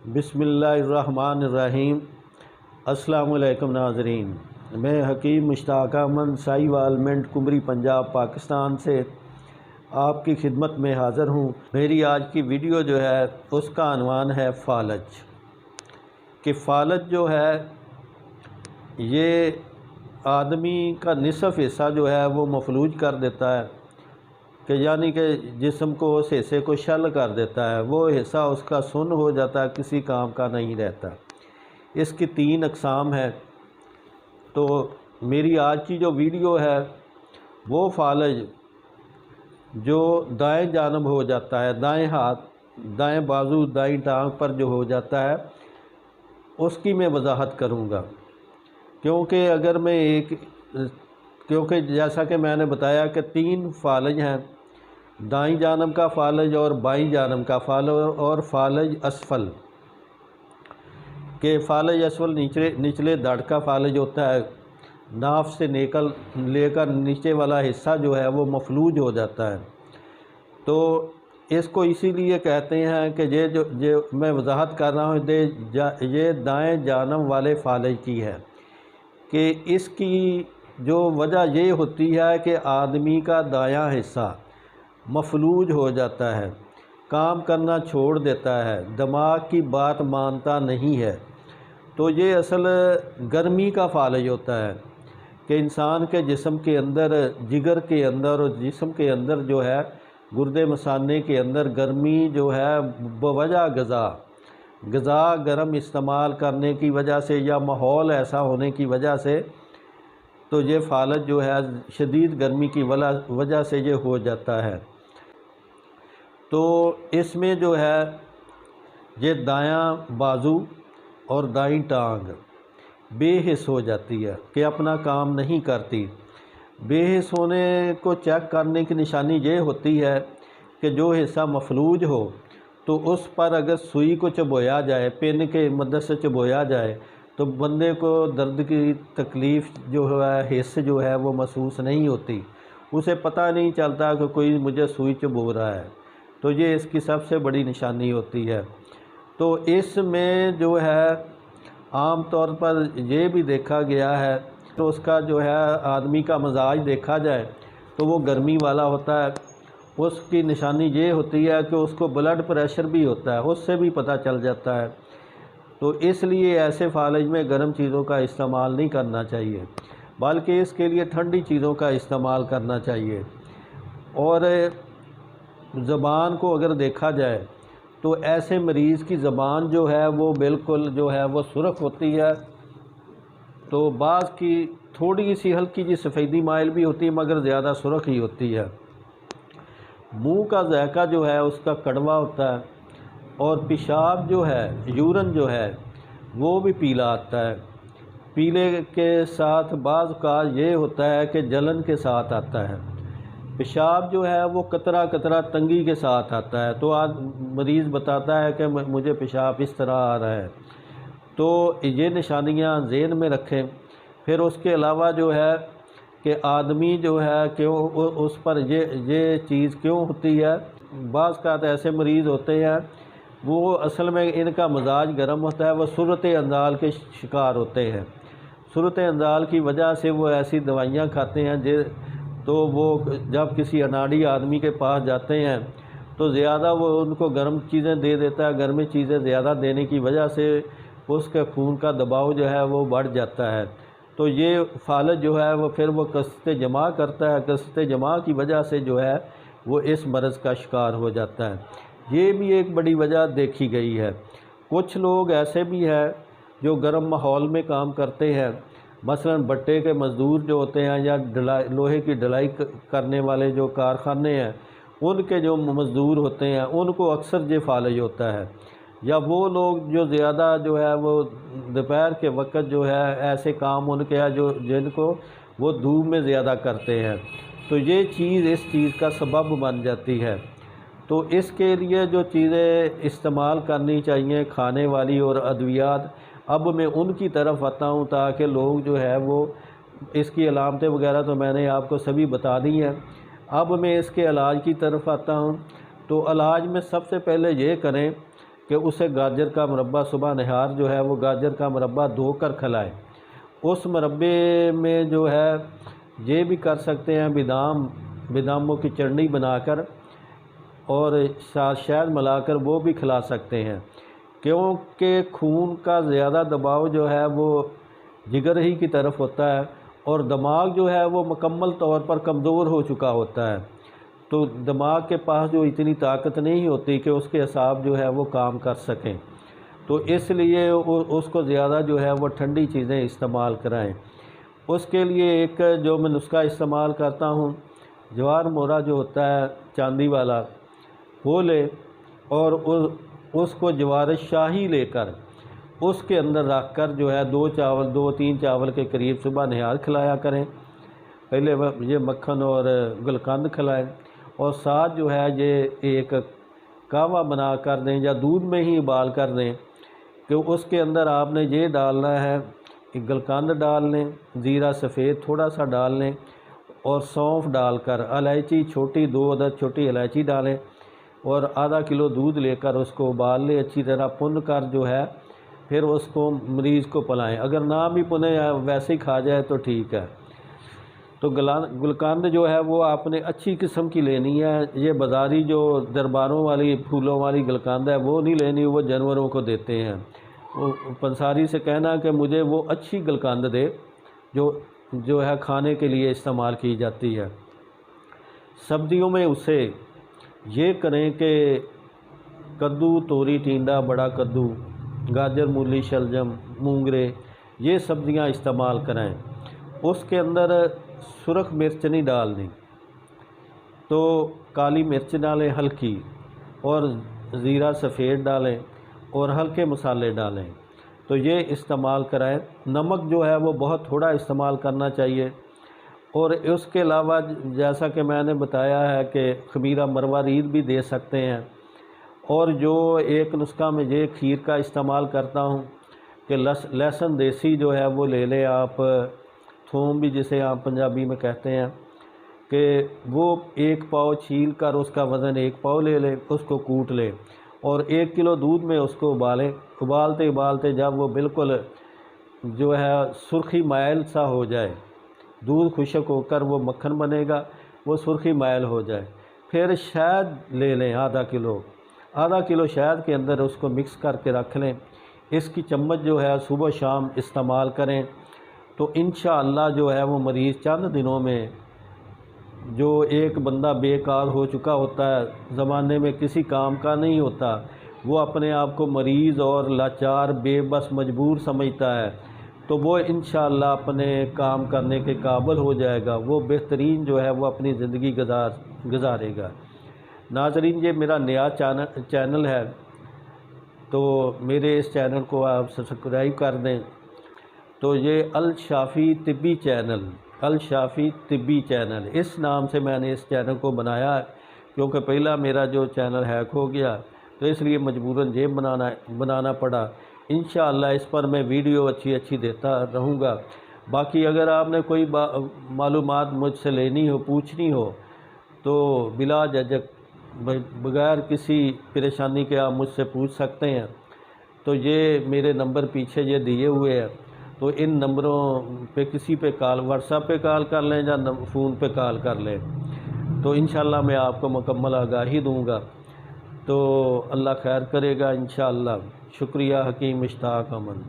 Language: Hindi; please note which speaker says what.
Speaker 1: बिस्मिल्लाहिर्रहमानिर्रहीम। अस्सलामु अलैकुम नाज़रीन, मैं हकीम मुश्ताक अहमद साहिवाल मिंट कुमरी पंजाब पाकिस्तान से आपकी खिदमत में हाज़िर हूँ। मेरी आज की वीडियो जो है उसका अनवान है फ़ालज। कि फ़ालज जो है ये आदमी का निसफ़ हिस्सा जो है वो मफलूज कर देता है, कि यानी कि जिस्म को उस हिस्से को शल कर देता है, वो हिस्सा उसका सुन्न हो जाता है, किसी काम का नहीं रहता। इसकी 3 अक़साम है। तो मेरी आज की जो वीडियो है वो फ़ालज जो दाएं जानब हो जाता है, दाएं हाथ, दाएं बाजू, दाएं टांग पर जो हो जाता है, उसकी मैं वजाहत करूँगा। क्योंकि जैसा कि मैंने बताया कि 3 फ़ालज हैं, दाईं जानब का फ़ालज और बाईं जानब का फ़ालज और फ़ालज असफल। के फ़ालज असफल निचले धड़ का फ़ालज होता है, नाफ से लेकर नीचे वाला हिस्सा जो है वो मफलूज हो जाता है। तो इसको इसीलिए कहते हैं कि ये जो मैं वजाहत कर रहा हूँ ये दाएं जानब वाले फ़ालज की है। कि इसकी जो वजह ये होती है कि आदमी का दायां हिस्सा मफलूज हो जाता है, काम करना छोड़ देता है, दिमाग की बात मानता नहीं है। तो ये असल गर्मी का फ़ालज होता है कि इंसान के जिस्म के अंदर, जिगर के अंदर और जिस्म के अंदर जो है गुर्दे मसाने के अंदर गर्मी जो है बवजह गज़ा गर्म इस्तेमाल करने की वजह से या माहौल ऐसा होने की वजह से, तो ये फ़ालज जो है शदीद गर्मी की वजह से ये हो जाता है। तो इसमें जो है ये दायां बाजू और दाईं टांग बेहिस हो जाती है कि अपना काम नहीं करती। बेहिस होने को चेक करने की निशानी ये होती है कि जो हिस्सा मफलूज हो तो उस पर अगर सुई को चबोया जाए, पेन के मदद से चबोया जाए, तो बंदे को दर्द की तकलीफ़ जो है, हिस्स जो है वो महसूस नहीं होती। उसे पता नहीं चलता कि कोई मुझे सुई चबो रहा है। तो ये इसकी सबसे बड़ी निशानी होती है। तो इसमें जो है आम तौर पर ये भी देखा गया है, तो उसका जो है आदमी का मजाज देखा जाए तो वो गर्मी वाला होता है। उसकी निशानी ये होती है कि उसको ब्लड प्रेशर भी होता है, उससे भी पता चल जाता है। तो इसलिए ऐसे फ़ालज में गर्म चीज़ों का इस्तेमाल नहीं करना चाहिए, बल्कि इसके लिए ठंडी चीज़ों का इस्तेमाल करना चाहिए। और ज़बान को अगर देखा जाए तो ऐसे मरीज़ की ज़बान जो है वो बिल्कुल जो है वो सुर्ख होती है। तो बाज़ की थोड़ी सी हल्की जी सफ़ेदी माइल भी होती है, मगर ज़्यादा सुर्ख ही होती है। मुंह का ज़ायक़ा जो है उसका कड़वा होता है, और पेशाब जो है, यूरन जो है वो भी पीला आता है। पीले के साथ बाज़ का ये होता है कि जलन के साथ आता है। पेशाब जो है वो कतरा कतरा तंगी के साथ आता है। तो आज मरीज़ बताता है कि मुझे पेशाब इस तरह आ रहा है। तो ये निशानियां ज़हन में रखें। फिर उसके अलावा जो है कि आदमी जो है कि उस पर ये चीज़ क्यों होती है। बाज़ का ऐसे मरीज़ होते हैं वो असल में इनका मजाज गर्म होता है, वो सूरत अंजाल के शिकार होते हैं। सूरत अंजाल की वजह से वो ऐसी दवाइयाँ खाते हैं तो वो जब किसी अनाड़ी आदमी के पास जाते हैं तो ज़्यादा वो उनको गर्म चीज़ें दे देता है। गर्म चीज़ें ज़्यादा देने की वजह से उसके खून का दबाव जो है वो बढ़ जाता है। तो ये फ़ालज जो है वो फिर वो कसरत जमा करता है। कसरत जमा की वजह से जो है वो इस मर्ज़ का शिकार हो जाता है। ये भी एक बड़ी वजह देखी गई है। कुछ लोग ऐसे भी हैं जो गर्म माहौल में काम करते हैं, मसलन भट्टे के मज़दूर जो होते हैं या लोहे की ढलाई करने वाले जो कारखाने हैं, उनके जो मज़दूर होते हैं उनको अक्सर ये फ़ालज होता है। या वो लोग जो ज़्यादा जो है वो दोपहर के वक्त जो है ऐसे काम उनके हैं जिनको वो धूप में ज़्यादा करते हैं, तो ये चीज़ इस चीज़ का सबब बन जाती है। तो इसके लिए जो चीज़ें इस्तेमाल करनी चाहिए खाने वाली और अद्वियात, अब मैं उनकी तरफ आता हूँ ताकि लोग जो है वो इसकी अलामतें वगैरह तो मैंने आपको सभी बता दी हैं। अब मैं इसके इलाज की तरफ आता हूँ। तो इलाज में सबसे पहले ये करें कि उसे गाजर का मुरब्बा सुबह नहार जो है वो गाजर का मुरब्बा धोकर खिलाएं। उस मुरब्बे में जो है ये भी कर सकते हैं बादामों की चटनी बनाकर और साथ शहद मिलाकर वो भी खिला सकते हैं, क्योंकि खून का ज़्यादा दबाव जो है वो जिगर ही की तरफ होता है और दिमाग जो है वो मुकम्मल तौर पर कमज़ोर हो चुका होता है। तो दिमाग के पास जो इतनी ताकत नहीं होती कि उसके असाब जो है वो काम कर सकें, तो इसलिए उसको ज़्यादा जो है वो ठंडी चीज़ें इस्तेमाल कराएं। उसके लिए एक जो मैं नुस्खा इस्तेमाल करता हूँ, ज्वार मोरा जो होता है चांदी वाला वो ले और उसको ज्वार शाही लेकर उसके अंदर रख कर जो है 2-3 चावल के करीब सुबह निहार खिलाया करें। पहले ये मक्खन और गुलकंद खिलाएं और साथ जो है ये एक कहवा बना कर दें या दूध में ही उबाल कर दें कि उसके अंदर आपने ये डालना है, एक गुलकंद डाल लें, ज़ीरा सफ़ेद थोड़ा सा डाल लें और सौंफ डालकर इलायची छोटी 2 अदद छोटी इलायची डालें और आधा किलो दूध लेकर उसको उबाल लें अच्छी तरह पुन कर जो है फिर उसको मरीज़ को पिलाएं। अगर ना भी पुने वैसे ही खा जाए तो ठीक है। तो गुलकंद जो है वो आपने अच्छी किस्म की लेनी है। ये बाज़ारी जो दरबारों वाली फूलों वाली गुलकंद है वो नहीं लेनी, वो जानवरों को देते हैं। वो पंसारी से कहना कि मुझे वो अच्छी गुलकंद दे जो है खाने के लिए इस्तेमाल की जाती है। सब्जियों में उसे ये करें कि कद्दू, तोरी, टिंडा, बड़ा कद्दू, गाजर, मूली, शलजम, मूंगरे ये सब्जियां इस्तेमाल कराएं। उसके अंदर सुरख मिर्च नहीं डालनी, तो काली मिर्च डालें हल्की और ज़ीरा सफ़ेद डालें और हल्के मसाले डालें, तो ये इस्तेमाल कराएं। नमक जो है वो बहुत थोड़ा इस्तेमाल करना चाहिए। और उसके अलावा जैसा कि मैंने बताया है कि खमीरा मरवारीद भी दे सकते हैं। और जो एक नुस्खा में ये खीर का इस्तेमाल करता हूँ कि लहसुन देसी जो है वो ले लें आप, थूम भी जिसे आप पंजाबी में कहते हैं, कि वो 1 पाव छील कर उसका वज़न 1 पाव ले लें, उसको कूट लें और 1 किलो दूध में उसको उबालें। उबालते उबालते जब वो बिल्कुल जो है सुर्खी मायल सा हो जाए, दूध खुश्क होकर वो मक्खन बनेगा, वो सुर्खी मायल हो जाए, फिर शहद ले लें आधा किलो शहद के अंदर उसको मिक्स करके रख लें। इसकी चम्मच जो है सुबह शाम इस्तेमाल करें तो इंशाअल्लाह जो है वो मरीज़ चंद दिनों में, जो एक बंदा बेकार हो चुका होता है, ज़माने में किसी काम का नहीं होता, वो अपने आप को मरीज़ और लाचार बेबस मजबूर समझता है, तो वो इंशाअल्लाह अपने काम करने के काबिल हो जाएगा। वो बेहतरीन जो है वो अपनी ज़िंदगी गुजारेगा। नाज़रीन, ये मेरा नया चैनल है, तो मेरे इस चैनल को आप सब्सक्राइब कर दें। तो ये अल शाफ़ी तिब्बी चैनल इस नाम से मैंने इस चैनल को बनाया है, क्योंकि पहला मेरा जो चैनल हैक हो गया तो इसलिए मजबूरन ये बनाना पड़ा। इंशाअल्लाह इस पर मैं वीडियो अच्छी देता रहूँगा। बाकी अगर आपने कोई मालूमात मुझसे लेनी हो, पूछनी हो, तो बिला झिझक बगैर किसी परेशानी के आप मुझसे पूछ सकते हैं। तो ये मेरे नंबर पीछे ये दिए हुए हैं, तो इन नंबरों पे किसी पे कॉल, व्हाट्सएप पे कॉल कर लें या फ़ोन पे कॉल कर लें, तो इंशाअल्लाह मैं आपको मुकम्मल आगाही दूँगा। तो अल्लाह खैर करेगा इंशाअल्लाह। शुक्रिया। हकीम इश्ताक अमन।